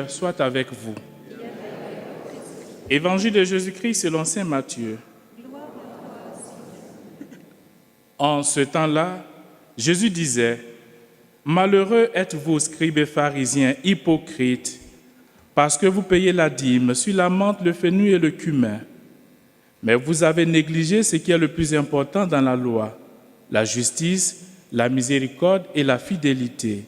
Soit avec vous. Évangile de Jésus-Christ selon saint Matthieu. En ce temps-là, Jésus disait, « Malheureux êtes-vous, scribes et pharisiens, hypocrites, parce que vous payez la dîme sur la menthe, le fenouil et le cumin. Mais vous avez négligé ce qui est le plus important dans la loi, la justice, la miséricorde et la fidélité.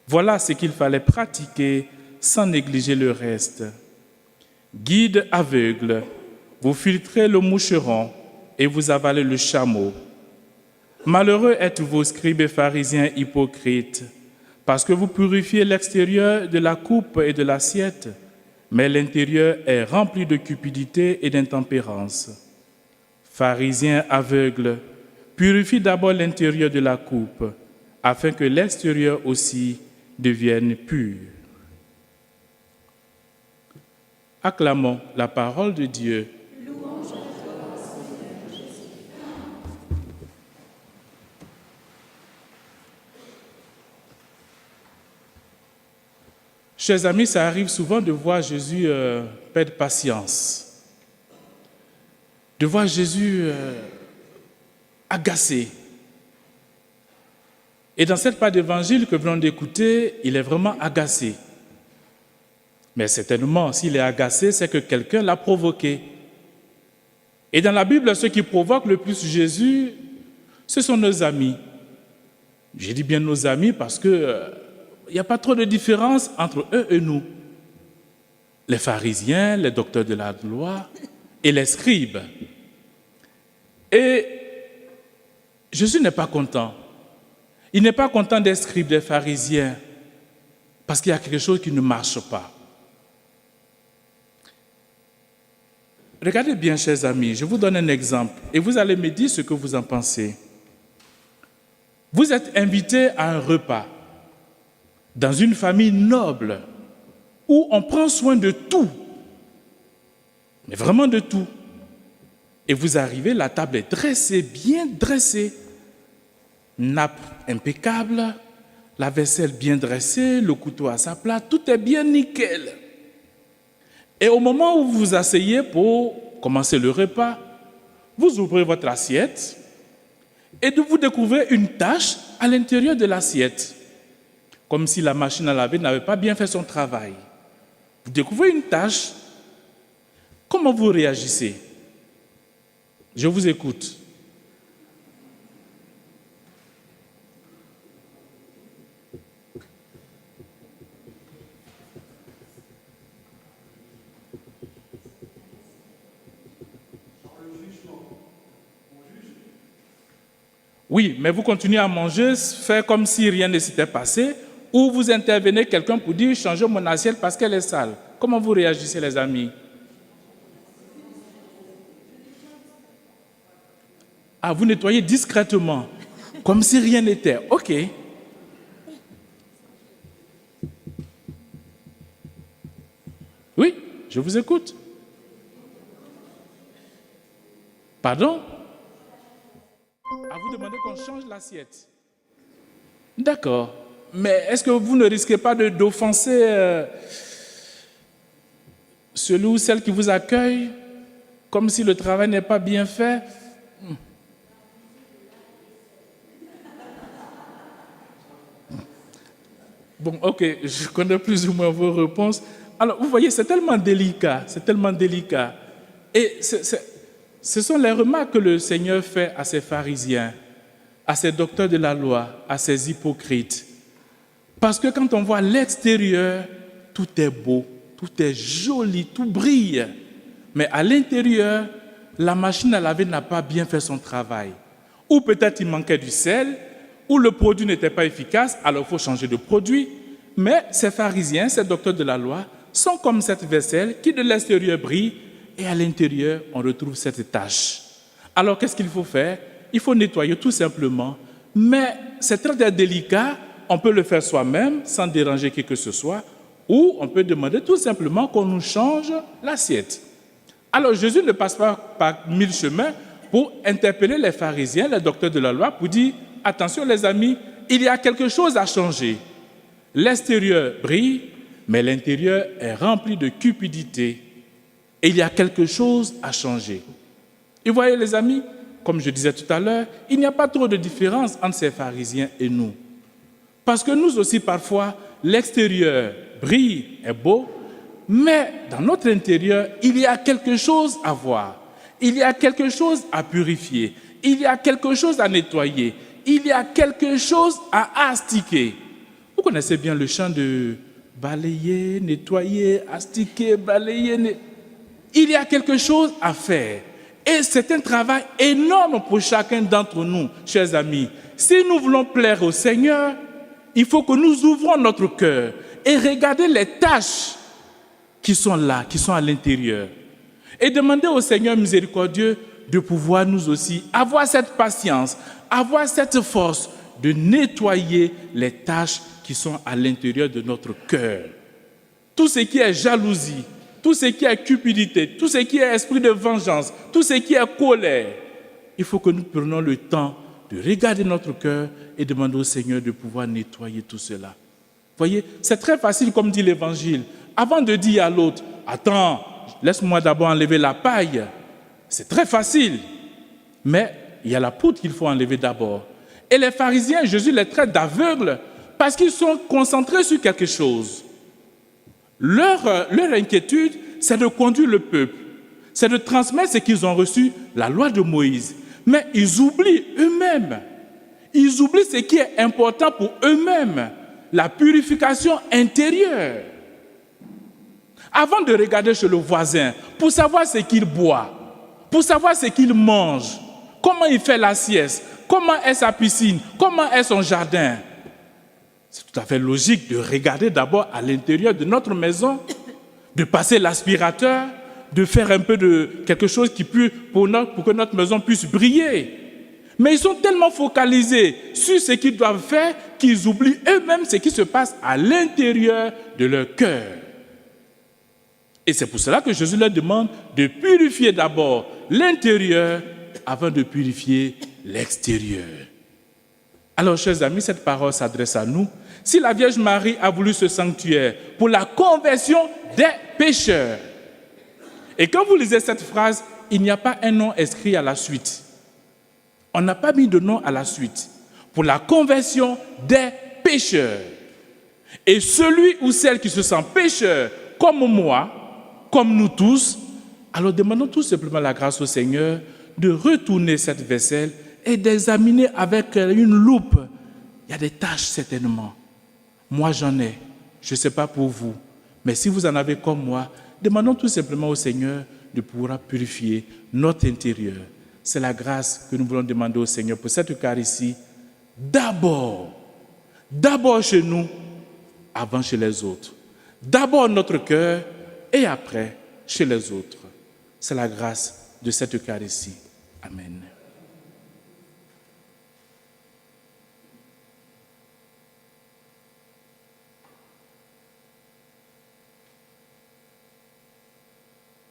Voilà ce qu'il fallait pratiquer sans négliger le reste. Guide aveugle, vous filtrez le moucheron et vous avalez le chameau. Malheureux êtes-vous, scribes et pharisiens hypocrites, parce que vous purifiez l'extérieur de la coupe et de l'assiette, mais l'intérieur est rempli de cupidité et d'intempérance. Pharisiens aveugles, purifie d'abord l'intérieur de la coupe, afin que l'extérieur aussi devienne pur. » Acclamons la parole de Dieu. Louange à toi, Seigneur Jésus. Chers amis, ça arrive souvent de voir Jésus perdre patience, de voir Jésus agacé. Et dans cette part d'évangile que nous venons d'écouter, il est vraiment agacé. Mais certainement, s'il est agacé, c'est que quelqu'un l'a provoqué. Et dans la Bible, ceux qui provoquent le plus Jésus, ce sont nos amis. Je dis bien nos amis parce qu'il n'y a pas trop de différence entre eux et nous. Les pharisiens, les docteurs de la loi et les scribes. Et Jésus n'est pas content. Il n'est pas content des scribes, des pharisiens, parce qu'il y a quelque chose qui ne marche pas. Regardez bien, chers amis, je vous donne un exemple et vous allez me dire ce que vous en pensez. Vous êtes invité à un repas dans une famille noble où on prend soin de tout, mais vraiment de tout. Et vous arrivez, la table est dressée, bien dressée, nappe impeccable, la vaisselle bien dressée, le couteau à sa place, tout est bien nickel. Et au moment où vous vous asseyez pour commencer le repas, vous ouvrez votre assiette et vous découvrez une tache à l'intérieur de l'assiette, comme si la machine à laver n'avait pas bien fait son travail. Vous découvrez une tache. Comment vous réagissez? Je vous écoute. Oui, mais vous continuez à manger, faire comme si rien ne s'était passé, ou vous intervenez quelqu'un pour dire « changez mon assiette parce qu'elle est sale ». Comment vous réagissez, les amis? Ah, vous nettoyez discrètement, comme si rien n'était. OK. Oui, je vous écoute. Pardon? À vous demander qu'on change l'assiette. D'accord. Mais est-ce que vous ne risquez pas d'offenser celui ou celle qui vous accueille, comme si le travail n'est pas bien fait? Bon, ok, je connais plus ou moins vos réponses. Alors, vous voyez, c'est tellement délicat, Et ce sont les remarques que le Seigneur fait à ces pharisiens, à ces docteurs de la loi, à ces hypocrites. Parce que quand on voit l'extérieur, tout est beau, tout est joli, tout brille. Mais à l'intérieur, la machine à laver n'a pas bien fait son travail. Ou peut-être il manquait du sel, ou le produit n'était pas efficace, alors il faut changer de produit. Mais ces pharisiens, ces docteurs de la loi, sont comme cette vaisselle qui de l'extérieur brille, et à l'intérieur, on retrouve cette tache. Alors, qu'est-ce qu'il faut faire? Il faut nettoyer tout simplement. Mais c'est très délicat. On peut le faire soi-même sans déranger qui que ce soit. Ou on peut demander tout simplement qu'on nous change l'assiette. Alors, Jésus ne passe pas par 1000 chemins pour interpeller les pharisiens, les docteurs de la loi, pour dire « Attention les amis, il y a quelque chose à changer. L'extérieur brille, mais l'intérieur est rempli de cupidité et il y a quelque chose à changer. Et vous voyez les amis, comme je disais tout à l'heure, il n'y a pas trop de différence entre ces pharisiens et nous. Parce que nous aussi, parfois, l'extérieur brille, est beau, mais dans notre intérieur, il y a quelque chose à voir. Il y a quelque chose à purifier. Il y a quelque chose à nettoyer. Il y a quelque chose à astiquer. Vous connaissez bien le chant de balayer, nettoyer, astiquer, balayer. Il y a quelque chose à faire. Et c'est un travail énorme pour chacun d'entre nous, chers amis. Si nous voulons plaire au Seigneur, il faut que nous ouvrons notre cœur et regarder les tâches qui sont là, qui sont à l'intérieur. Et demander au Seigneur miséricordieux de pouvoir nous aussi avoir cette patience, avoir cette force de nettoyer les tâches qui sont à l'intérieur de notre cœur. Tout ce qui est jalousie, tout ce qui est cupidité, tout ce qui est esprit de vengeance, tout ce qui est colère, il faut que nous prenions le temps de regarder notre cœur et demander au Seigneur de pouvoir nettoyer tout cela. Vous voyez, c'est très facile, comme dit l'Évangile. Avant de dire à l'autre, attends, laisse-moi d'abord enlever la paille. C'est très facile. Mais il y a la poudre qu'il faut enlever d'abord. Et les pharisiens, Jésus les traite d'aveugles parce qu'ils sont concentrés sur quelque chose. Leur inquiétude, c'est de conduire le peuple. C'est de transmettre ce qu'ils ont reçu, la loi de Moïse. Mais ils oublient eux-mêmes. Ils oublient ce qui est important pour eux-mêmes. La purification intérieure. Avant de regarder chez le voisin, pour savoir ce qu'il boit, pour savoir ce qu'il mange, comment il fait la sieste, comment est sa piscine, comment est son jardin. C'est tout à fait logique de regarder d'abord à l'intérieur de notre maison, de passer l'aspirateur, de faire un peu de quelque chose qui peut, pour que notre maison puisse briller. Mais ils sont tellement focalisés sur ce qu'ils doivent faire qu'ils oublient eux-mêmes ce qui se passe à l'intérieur de leur cœur. Et c'est pour cela que Jésus leur demande de purifier d'abord l'intérieur avant de purifier l'extérieur. Alors, chers amis, cette parole s'adresse à nous. Si la Vierge Marie a voulu ce sanctuaire pour la conversion des pécheurs, et quand vous lisez cette phrase, il n'y a pas un nom inscrit à la suite. On n'a pas mis de nom à la suite. Pour la conversion des pécheurs. Et celui ou celle qui se sent pécheur, comme moi, comme nous tous, alors demandons tout simplement la grâce au Seigneur de retourner cette vaisselle et d'examiner avec une loupe. Il y a des tâches certainement. Moi j'en ai, je ne sais pas pour vous, mais si vous en avez comme moi, demandons tout simplement au Seigneur de pouvoir purifier notre intérieur. C'est la grâce que nous voulons demander au Seigneur pour cette Eucharistie. D'abord chez nous, avant chez les autres. D'abord notre cœur, et après, chez les autres. C'est la grâce de cette Eucharistie. Amen.